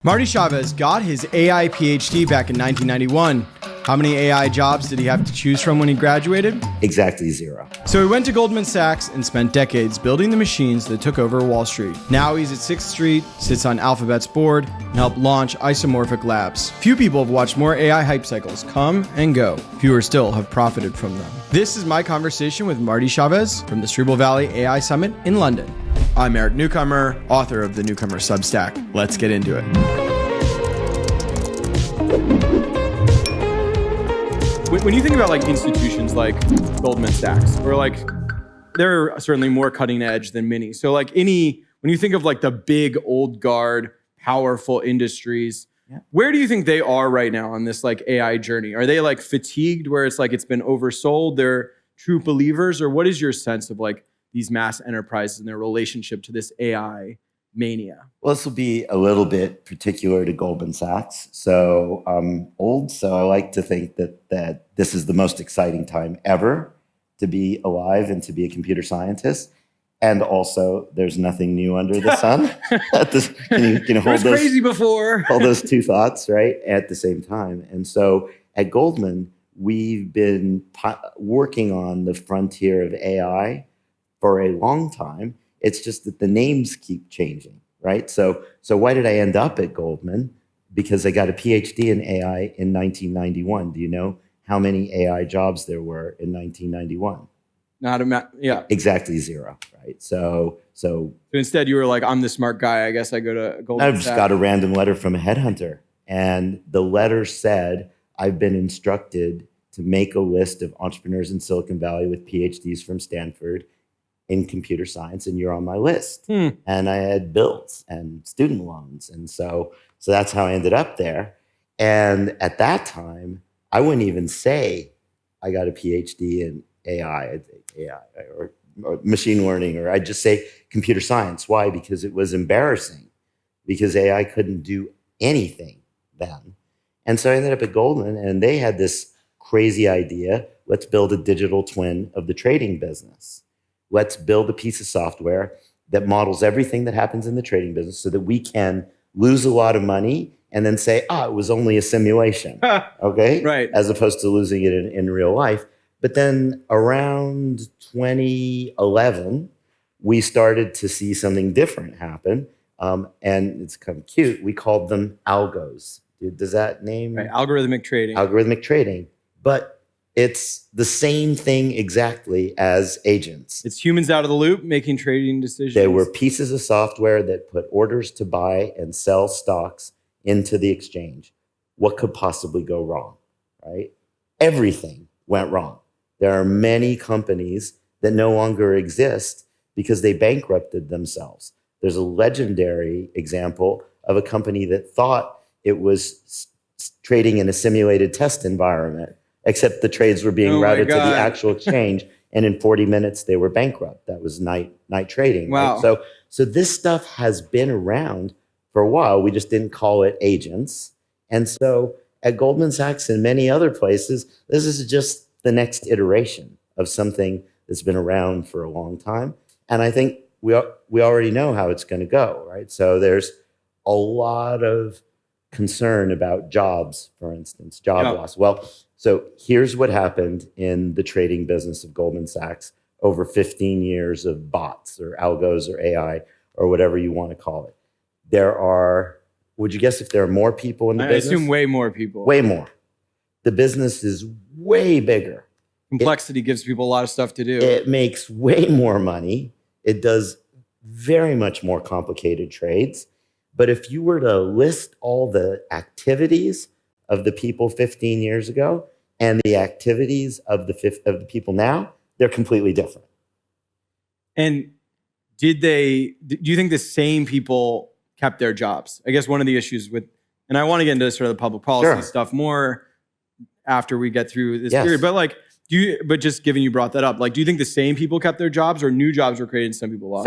Marty Chavez got his AI PhD back in 1991. How many AI jobs did he have to choose from when he graduated? Exactly zero. So he went to Goldman Sachs and spent decades building the machines that took over Wall Street. Now he's at 6th Street, sits on Alphabet's board, and helped launch Isomorphic Labs. Few people have watched more AI hype cycles come and go. Fewer still have profited from them. This is my conversation with Marty Chavez from the Cerebral Valley AI Summit in London. I'm Eric Newcomer, author of the Newcomer Substack. Let's get into it. When you think about like institutions like Goldman Sachs, or like they're certainly more cutting edge than many. So like when you think of like the big old guard, powerful industries, where do you think they are right now on this like AI journey? Are they like fatigued where it's like it's been oversold? They're true believers, or what is your sense of like these mass enterprises and their relationship to this AI mania? Well, this will be a little bit particular to Goldman Sachs. So I'm old, so I like to think that this is the most exciting time ever to be alive and to be a computer scientist. And also, there's nothing new under the sun. Can you hold those, crazy before. hold those two thoughts, right, at the same time. And so at Goldman, we've been working on the frontier of AI for a long time. It's just that the names keep changing, right? So why did I end up at Goldman? Because I got a PhD in AI in 1991. Do you know how many AI jobs there were in 1991? Yeah. Exactly zero, right? So instead you were like, I'm the smart guy. I guess I go to Goldman I just got a random letter from a headhunter. And the letter said, I've been instructed to make a list of entrepreneurs in Silicon Valley with PhDs from Stanford in computer science, and you're on my list. And I had bills and student loans. And so that's how I ended up there. And at that time, I wouldn't even say I got a PhD in AI or machine learning, or I'd just say computer science. Why? Because it was embarrassing, because AI couldn't do anything then. And so I ended up at Goldman, and they had this crazy idea, let's build a digital twin of the trading business. Let's build a piece of software that models everything that happens in the trading business so that we can lose a lot of money and then say, it was only a simulation, okay? Right. As opposed to losing it in real life. But then around 2011, we started to see something different happen. And it's kind of cute. We called them Algos. Does that name? Right. Algorithmic trading. Algorithmic trading. But it's the same thing exactly as agents. It's humans out of the loop making trading decisions. They were pieces of software that put orders to buy and sell stocks into the exchange. What could possibly go wrong, right? Everything went wrong. There are many companies that no longer exist because they bankrupted themselves. There's a legendary example of a company that thought it was trading in a simulated test environment, except the trades were being routed to the actual exchange, and in 40 minutes they were bankrupt. That was night trading. Wow. Right? So this stuff has been around for a while. We just didn't call it agents. And so at Goldman Sachs and many other places, this is just the next iteration of something that's been around for a long time. And I think we already know how it's going to go, right? So there's a lot of concern about jobs, for instance, job loss. Well, so here's what happened in the trading business of Goldman Sachs over 15 years of bots or algos or AI or whatever you want to call it. There are, would you guess if there are more people in the business? I assume way more people. Way more. The business is way bigger. Complexity gives people a lot of stuff to do. It makes way more money. It does very much more complicated trades. But if you were to list all the activities of the people 15 years ago and the activities of the people now, they're completely different. And do you think the same people kept their jobs? I guess one of the issues and I want to get into sort of the public policy stuff more after we get through this period, but like, but just given you brought that up, like, do you think the same people kept their jobs or new jobs were created and some people lost?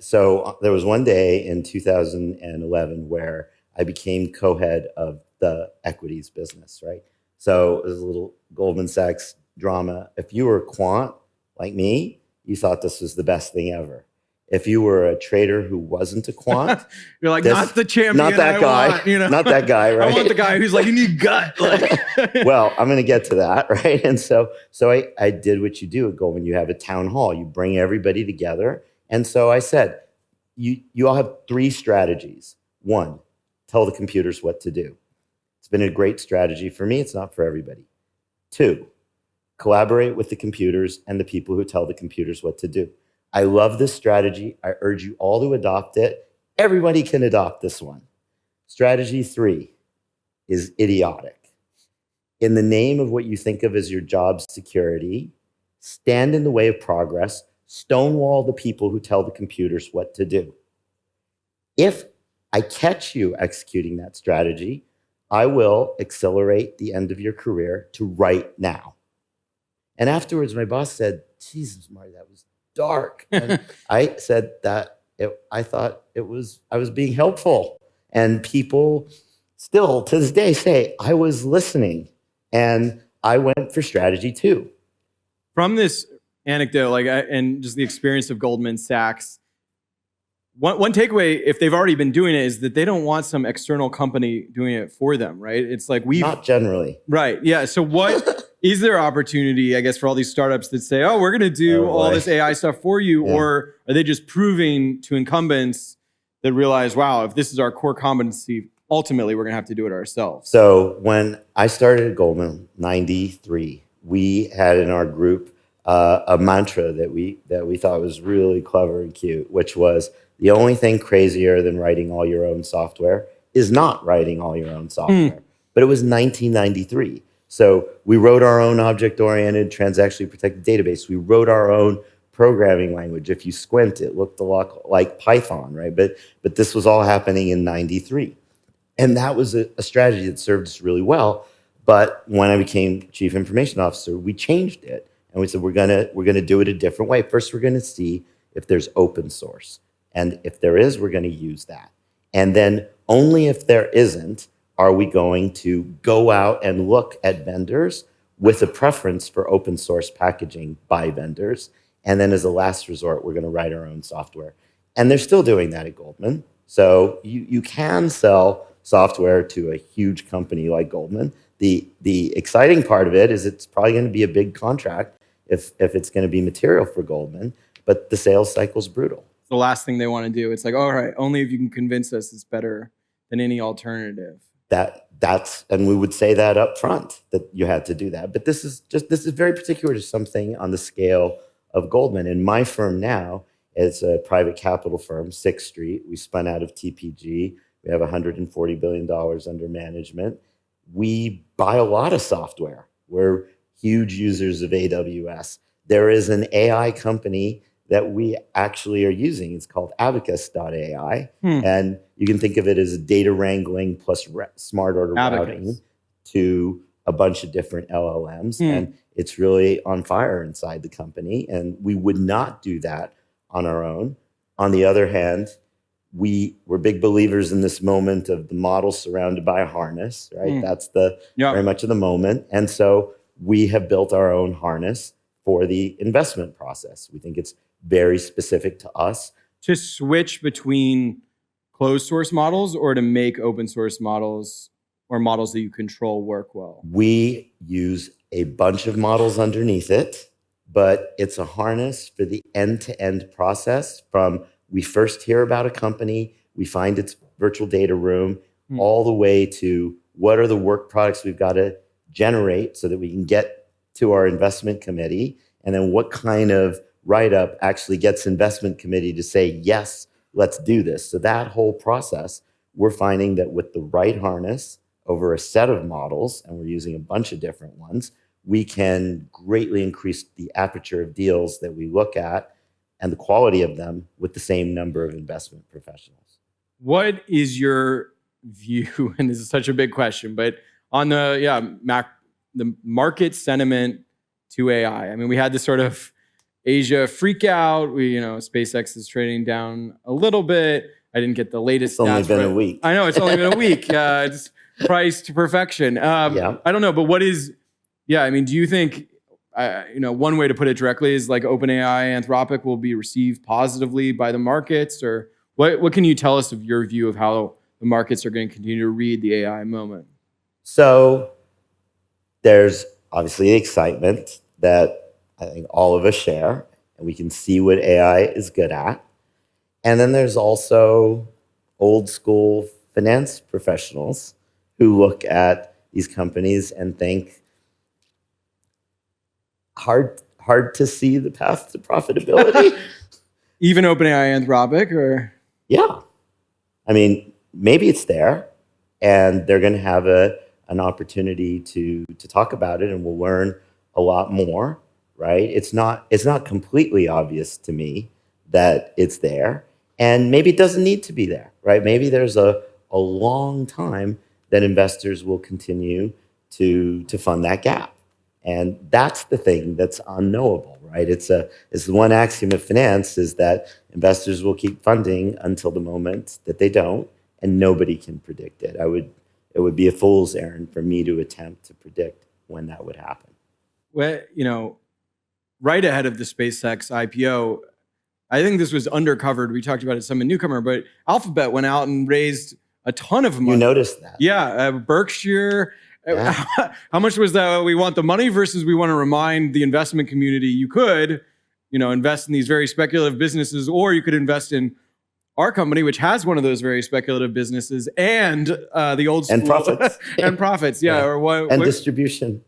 So there was one day in 2011 where I became co-head of the equities business, right? So it was a little Goldman Sachs drama. If you were a quant like me, you thought this was the best thing ever. If you were a trader who wasn't a quant, you're like, not the champion. not that guy, want, you know? not that guy, right? I want the guy who's like, you need gut. Like. Well, I'm going to get to that, right? And so I did what you do at Goldman. You have a town hall. You bring everybody together. And so I said, you all have 3 strategies. 1, tell the computers what to do. It's been a great strategy for me. It's not for everybody. 2, collaborate with the computers and the people who tell the computers what to do. I love this strategy. I urge you all to adopt it. Everybody can adopt this one. Strategy 3 is idiotic. In the name of what you think of as your job security, stand in the way of progress, stonewall the people who tell the computers what to do. If I catch you executing that strategy, I will accelerate the end of your career to right now. And afterwards, my boss said, Jesus, Marty, that was dark. And I said that I thought I was being helpful. And people still to this day say, I was listening. And I went for strategy 2. From this anecdote, and just the experience of Goldman Sachs, one takeaway, if they've already been doing it, is that they don't want some external company doing it for them, right? It's like not generally. Right. Yeah. So what is there opportunity, I guess, for all these startups that say, oh, we're going to do all this AI stuff for you? Yeah. Or are they just proving to incumbents that realize, wow, if this is our core competency, ultimately we're going to have to do it ourselves? So when I started at Goldman, 93, we had in our group a mantra that we thought was really clever and cute, which was the only thing crazier than writing all your own software is not writing all your own software. But it was 1993. So we wrote our own object-oriented, transactionally protected database. We wrote our own programming language. If you squint, it looked a lot like Python, right? But this was all happening in 93. And that was a strategy that served us really well. But when I became chief information officer, we changed it. And we said, we're gonna do it a different way. First, we're gonna see if there's open source. And if there is, we're gonna use that. And then only if there isn't, are we going to go out and look at vendors with a preference for open source packaging by vendors. And then as a last resort, we're going to write our own software. And they're still doing that at Goldman. So you can sell software to a huge company like Goldman. The exciting part of it is it's probably going to be a big contract if it's going to be material for Goldman, but the sales cycle's brutal. It's the last thing they want to do. It's like, all right, only if you can convince us it's better than any alternative. And we would say that up front, that you had to do that. But this is very particular to something on the scale of Goldman. And my firm now is a private capital firm, 6th Street. We spun out of TPG. We have $140 billion under management. We buy a lot of software. We're huge users of AWS. There is an AI company that we actually are using. It's called Abacus.ai. And you can think of it as data wrangling plus smart order routing to a bunch of different LLMs. And it's really on fire inside the company. And we would not do that on our own. On the other hand, we're big believers in this moment of the model surrounded by a harness, right? That's very much of the moment. And so we have built our own harness for the investment process. We think it's very specific to us. To switch between closed source models or to make open source models or models that you control work well? We use a bunch of models underneath it, but it's a harness for the end-to-end process from we first hear about a company, we find its virtual data room, all the way to what are the work products we've got to generate so that we can get to our investment committee, and then what kind of write-up actually gets investment committee to say, yes, let's do this. So that whole process, we're finding that with the right harness over a set of models, and we're using a bunch of different ones, we can greatly increase the aperture of deals that we look at and the quality of them with the same number of investment professionals. What is your view, and this is such a big question, but on the market sentiment to AI? I mean, we had this sort of Asia freak out. SpaceX is trading down a little bit. I didn't get the latest stats. It's only been a week. I know, it's only been a week. It's priced to perfection. I don't know, but what is, do you think one way to put it directly is like OpenAI, Anthropic will be received positively by the markets, or what can you tell us of your view of how the markets are going to continue to read the AI moment? So there's obviously the excitement that I think all of us share, and we can see what AI is good at. And then there's also old school finance professionals who look at these companies and think hard to see the path to profitability. Even OpenAI, Anthropic, or Yeah, I mean, maybe it's there, and they're going to have an opportunity to talk about it, and we'll learn a lot more. Right? It's not completely obvious to me that it's there, and maybe it doesn't need to be there. Right? Maybe there's a long time that investors will continue to fund that gap. And that's the thing that's unknowable, right? It's the one axiom of finance is that investors will keep funding until the moment that they don't, and nobody can predict it. It would be a fool's errand for me to attempt to predict when that would happen. Well, right ahead of the SpaceX IPO, I think this was undercovered. We talked about it some in Newcomer, but Alphabet went out and raised a ton of money. You noticed that? Yeah, Berkshire. Yeah. How much was that? We want the money versus we want to remind the investment community you could, invest in these very speculative businesses, or you could invest in our company, which has one of those very speculative businesses, and the old school and profits and profits. Yeah, or what? And distribution.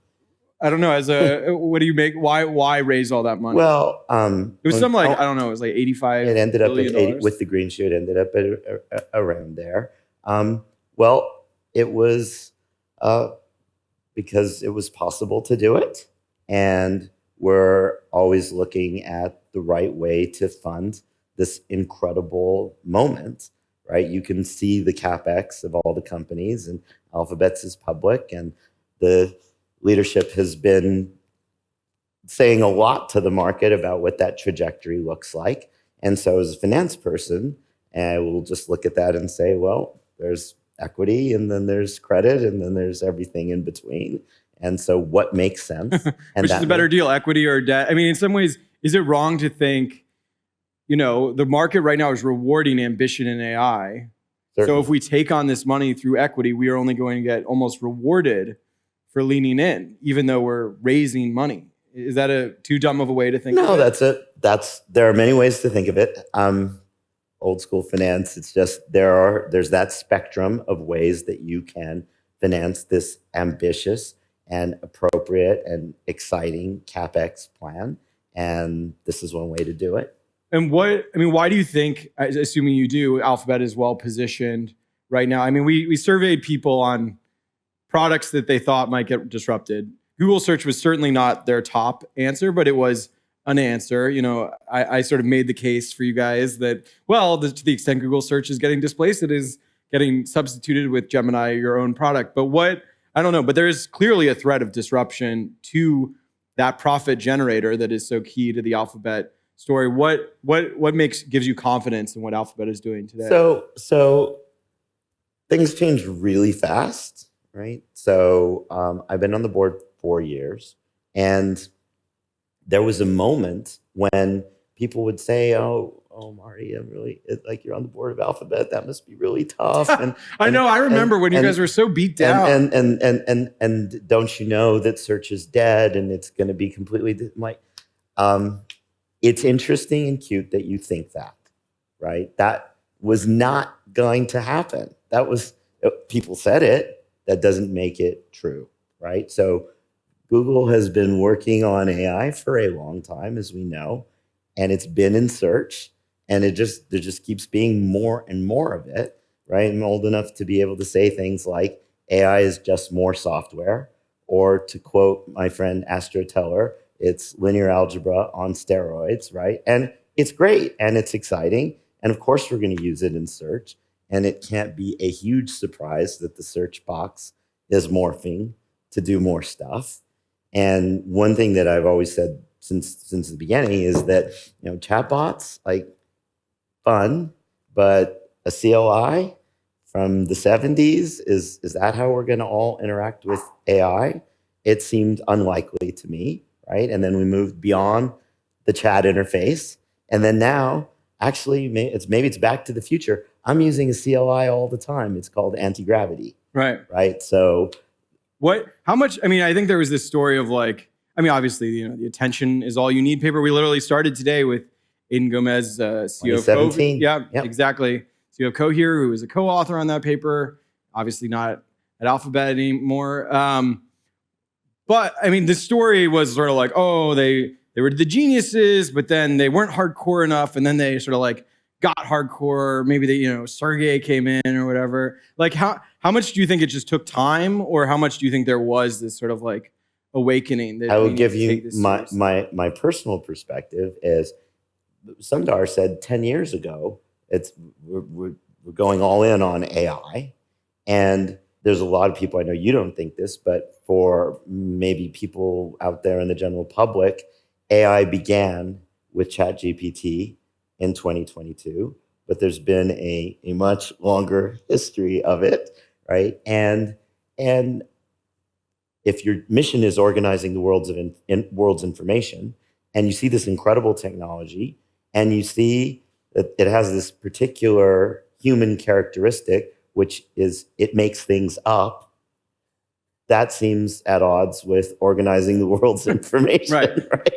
I don't know. What do you make? Why raise all that money? Well, it was some I don't know. It was like $85. It ended up at billion. with the green shoe. It ended up at around there. Well, it was because it was possible to do it, and we're always looking at the right way to fund this incredible moment. Right? You can see the capex of all the companies, and Alphabet's is public, and the leadership has been saying a lot to the market about what that trajectory looks like. And so as a finance person, I will just look at that and say, well, there's equity, and then there's credit, and then there's everything in between. And so what makes sense? And which is a better deal, equity or debt? I mean, in some ways, is it wrong to think, the market right now is rewarding ambition in AI. Certainly. So if we take on this money through equity, we are only going to get almost rewarded for leaning in, even though we're raising money. Is that a too dumb of a way to think of it? No, there are many ways to think of it. Old school finance, it's just there's that spectrum of ways that you can finance this ambitious and appropriate and exciting CapEx plan. And this is one way to do it. And why do you think, assuming you do, Alphabet is well positioned right now? I mean, we surveyed people on products that they thought might get disrupted. Google search was certainly not their top answer, but it was an answer. I sort of made the case for you guys that, well, to the extent Google search is getting displaced, it is getting substituted with Gemini, your own product. But I don't know, but there is clearly a threat of disruption to that profit generator that is so key to the Alphabet story. What gives you confidence in what Alphabet is doing today? So things change really fast. Right. So I've been on the board 4 years, and there was a moment when people would say, "Oh, Marty, like you're on the board of Alphabet. That must be really tough." And I know. I remember when you guys were so beat down. And don't you know that search is dead and it's going to be completely like. It's interesting and cute that you think that, right? That was not going to happen. That was people said it. That doesn't make it true, right? So Google has been working on AI for a long time, as we know, and it's been in search, and there just keeps being more and more of it, right? I'm old enough to be able to say things like AI is just more software, or to quote my friend Astro Teller, it's linear algebra on steroids, right? And it's great, and it's exciting, and of course we're going to use it in search. And it can't be a huge surprise that the search box is morphing to do more stuff. And one thing that I've always said since the beginning is that chatbots, like, fun, but a CLI from the 70s, is that how we're going to all interact with AI? It seemed unlikely to me right? And then we moved beyond the chat interface. And then now, actually, maybe it's back to the future. I'm using a CLI all the time. It's called anti-gravity, right? So how much, I mean, I think there was this story of like, I mean, obviously, the attention is all you need paper. We literally started today with Aidan Gomez, CEO of 2017. Yep. Exactly. CEO of Cohere, who was a co-author on that paper, obviously not at Alphabet anymore. But I mean, the story was sort of like, oh, they were the geniuses, but then they weren't hardcore enough. And then they sort of like got hardcore. Maybe they, Sergey came in or whatever. Like how much do you think it just took time, or how much do you think there was this sort of like awakening? That I will give you my personal perspective is Sundar said 10 years ago, we're going all in on AI. And there's a lot of people, I know you don't think this, but for maybe people out there in the general public, AI began with ChatGPT in 2022, but there's been a much longer history of it, right? And if your mission is organizing the world's information, and you see this incredible technology, and you see that it has this particular human characteristic, which is it makes things up, that seems at odds with organizing the world's information. Right.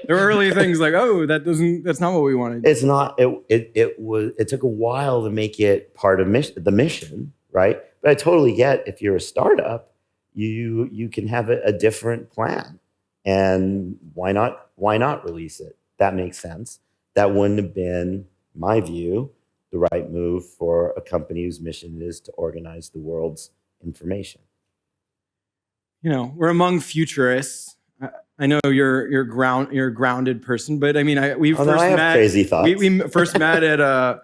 There are early things like, oh, that's not what we wanted. It's not. It took a while to make it part of the mission, right? But I totally get if you're a startup, you can have a different plan, and why not release it? That makes sense. That wouldn't have been, my view, the right move for a company whose mission is to organize the world's information. We're among futurists. I know you're a grounded person, but I mean, I have crazy thoughts. We first met at a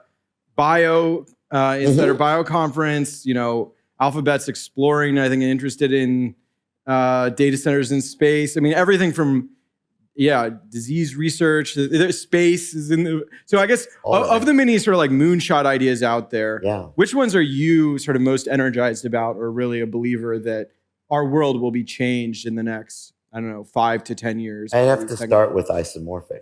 Insider Bio conference. Alphabet's exploring, I think, interested in data centers in space. I mean, everything from disease research, space is in the. So I guess of the many sort of like moonshot ideas out there, which ones are you sort of most energized about, or really a believer that our world will be changed in the next, 5 to 10 years? I have to start with isomorphic.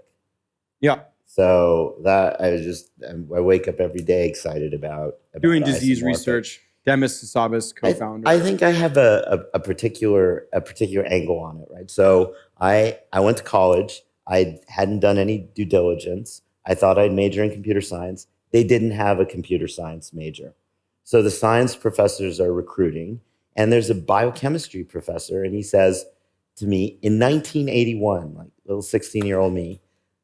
Yeah. So that I wake up every day excited about doing disease research. Demis Hassabis, co-founder. I think I have a particular angle on it, right? So I went to college. I hadn't done any due diligence. I thought I'd major in computer science. They didn't have a computer science major. So the science professors are recruiting, and there's a biochemistry professor, and he says to me, in 1981, like little 16-year-old me,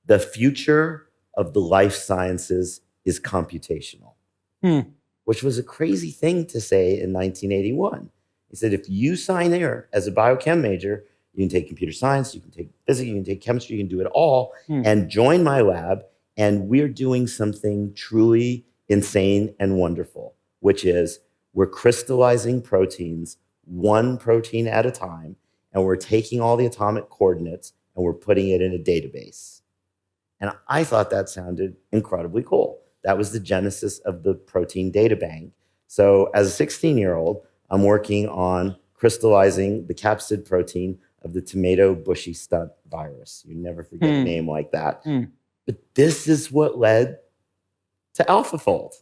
the future of the life sciences is computational. Which was a crazy thing to say in 1981. He said, if you sign here as a biochem major, you can take computer science, you can take physics, you can take chemistry, you can do it all, and join my lab, and we're doing something truly insane and wonderful, which is we're crystallizing proteins, one protein at a time, and we're taking all the atomic coordinates, and we're putting it in a database. And I thought that sounded incredibly cool. That was the genesis of the protein data bank. So as a 16-year-old, I'm working on crystallizing the capsid protein of the tomato bushy stunt virus. You never forget a name like that. But this is what led to AlphaFold.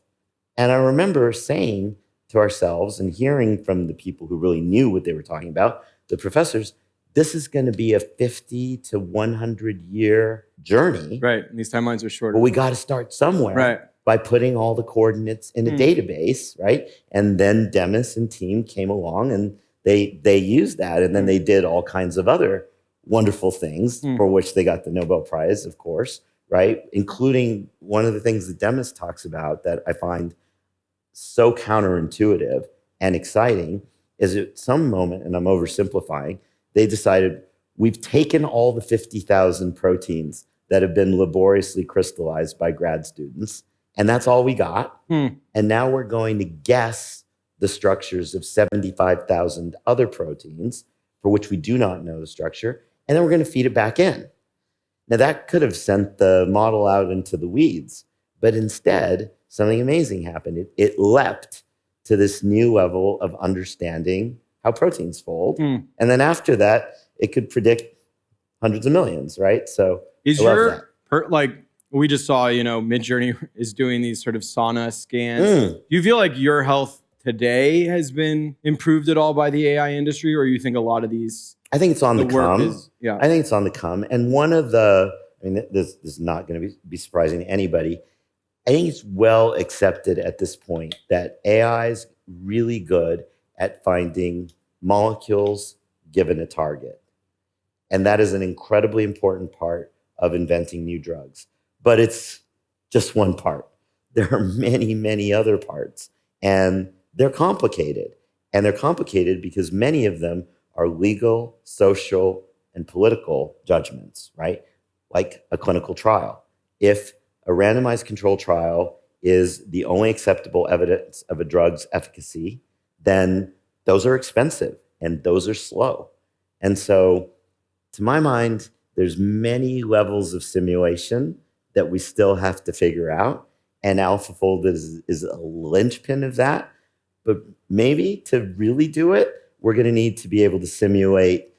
And I remember saying to ourselves and hearing from the people who really knew what they were talking about, the professors, this is going to be a 50 to 100 year journey. Right. And these timelines are shorter. But we got to start somewhere by putting all the coordinates in a database, right? And then Demis and team came along and they used that. And then they did all kinds of other wonderful things for which they got the Nobel Prize, of course, right? Including one of the things that Demis talks about that I find so counterintuitive and exciting is at some moment, and I'm oversimplifying, they decided we've taken all the 50,000 proteins that have been laboriously crystallized by grad students, and that's all we got. And now we're going to guess the structures of 75,000 other proteins for which we do not know the structure, and then we're going to feed it back in. Now that could have sent the model out into the weeds, but instead something amazing happened. It leapt to this new level of understanding how proteins fold. And then after that, it could predict hundreds of millions, right? So Is I love your that. like we just saw, Midjourney is doing these sort of sauna scans. Mm. Do you feel like your health today has been improved at all by the AI industry, or you think a lot of these I think it's on the work come. is I think it's on the come. And one of the, this is not going to be surprising to anybody. I think it's well accepted at this point that AI is really good at finding molecules given a target. And that is an incredibly important part of inventing new drugs. But it's just one part. There are many, many other parts. And they're complicated. And they're complicated because many of them are legal, social, and political judgments, right? Like a clinical trial. If a randomized control trial is the only acceptable evidence of a drug's efficacy, then those are expensive and those are slow. And so, to my mind, there's many levels of simulation that we still have to figure out. And AlphaFold is a linchpin of that. But maybe to really do it, we're going to need to be able to simulate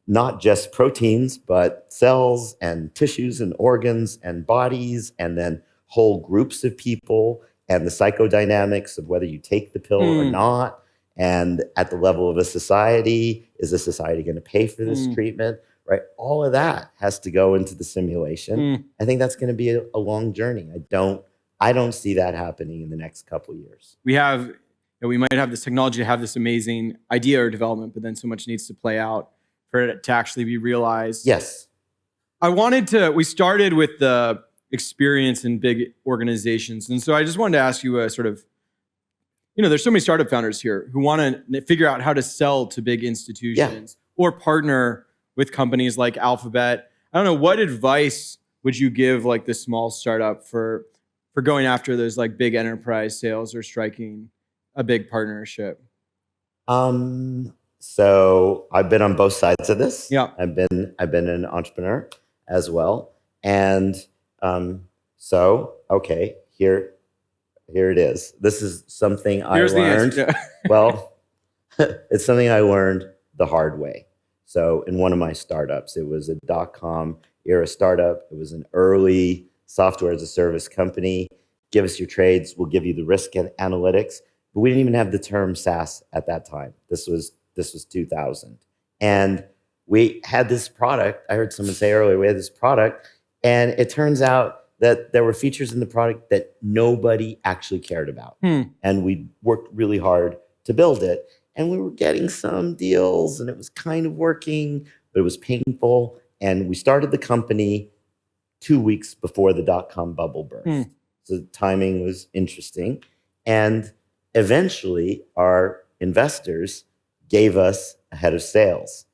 not just proteins, but cells and tissues and organs and bodies, and then whole groups of people and the psychodynamics of whether you take the pill or not. And at the level of a society, is the society going to pay for this treatment? Right? All of that has to go into the simulation. I think that's going to be a long journey. I don't see that happening in the next couple of years. We might have this technology to have this amazing idea or development, but then so much needs to play out for it to actually be realized. Yes. We started with the experience in big organizations. And so I just wanted to ask you a sort of, there's so many startup founders here who want to figure out how to sell to big institutions or partner with companies like Alphabet. I don't know, what advice would you give like the small startup for going after those like big enterprise sales or striking a big partnership? So I've been on both sides of this. Yeah. I've been an entrepreneur as well. And okay, here it is. This is something I learned. Well, it's something I learned the hard way. So in one of my startups, it was a .com era startup. It was an early software as a service company. Give us your trades, we'll give you the risk and analytics. But we didn't even have the term SaaS at that time. This was 2000. And we had this product. I heard someone say earlier, we had this product, and it turns out that there were features in the product that nobody actually cared about. And we worked really hard to build it. And we were getting some deals, and it was kind of working, but it was painful. And we started the company 2 weeks before the .com bubble burst. So the timing was interesting. And eventually, our investors gave us a head of sales.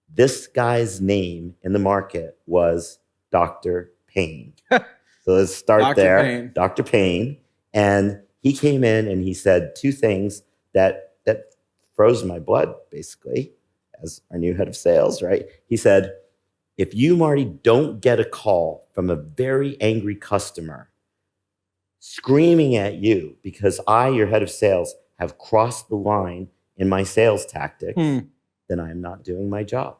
This guy's name in the market was Dr. Payne. So let's start there. Dr. Payne. And he came in and he said two things that froze my blood, basically, as our new head of sales, right? He said, if you, Marty, don't get a call from a very angry customer screaming at you because I, your head of sales, have crossed the line in my sales tactics, then I am not doing my job.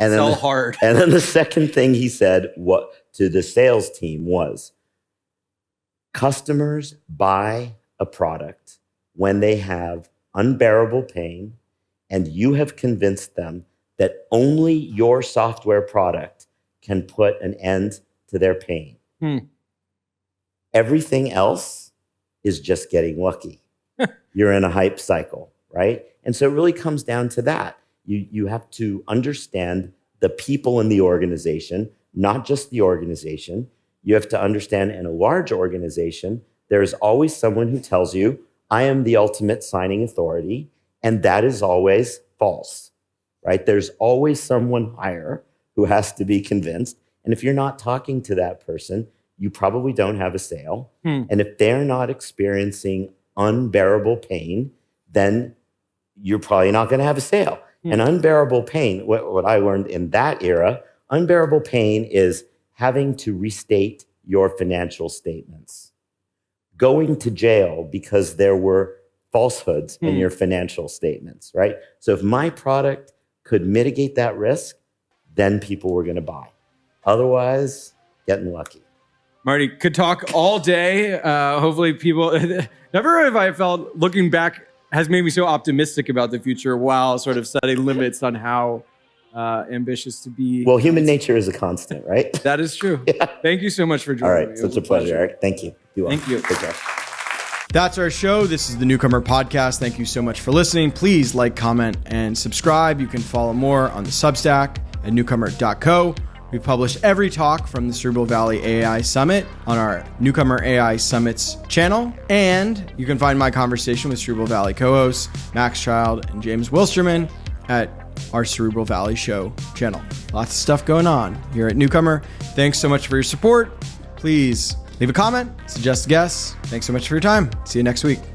And then hard. And then the second thing he said to the sales team was, customers buy a product when they have unbearable pain, and you have convinced them that only your software product can put an end to their pain. Everything else is just getting lucky. You're in a hype cycle, right? And so it really comes down to that. You have to understand the people in the organization, not just the organization. You have to understand in a large organization, there's always someone who tells you, I am the ultimate signing authority, and that is always false, right? There's always someone higher who has to be convinced. And if you're not talking to that person, you probably don't have a sale. And if they're not experiencing unbearable pain, then you're probably not going to have a sale. And unbearable pain, what I learned in that era, unbearable pain is having to restate your financial statements, going to jail because there were falsehoods in your financial statements, right? So if my product could mitigate that risk, then people were going to buy. Otherwise, getting lucky. Marty, could talk all day. Hopefully people, never have I felt, looking back, has made me so optimistic about the future while sort of setting limits on how ambitious to be. Well, human nature is a constant, right? That is true. Yeah. Thank you so much for joining me. All right. Such a pleasure, Eric. Thank you. Thank you. Take care. That's our show. This is the Newcomer Podcast. Thank you so much for listening. Please like, comment, and subscribe. You can follow more on the Substack at newcomer.co. We publish every talk from the Cerebral Valley AI Summit on our Newcomer AI Summits channel. And you can find my conversation with Cerebral Valley co-hosts Max Child and James Wilsterman at our Cerebral Valley Show channel. Lots of stuff going on here at Newcomer. Thanks so much for your support. Please leave a comment, suggest guests. Thanks so much for your time. See you next week.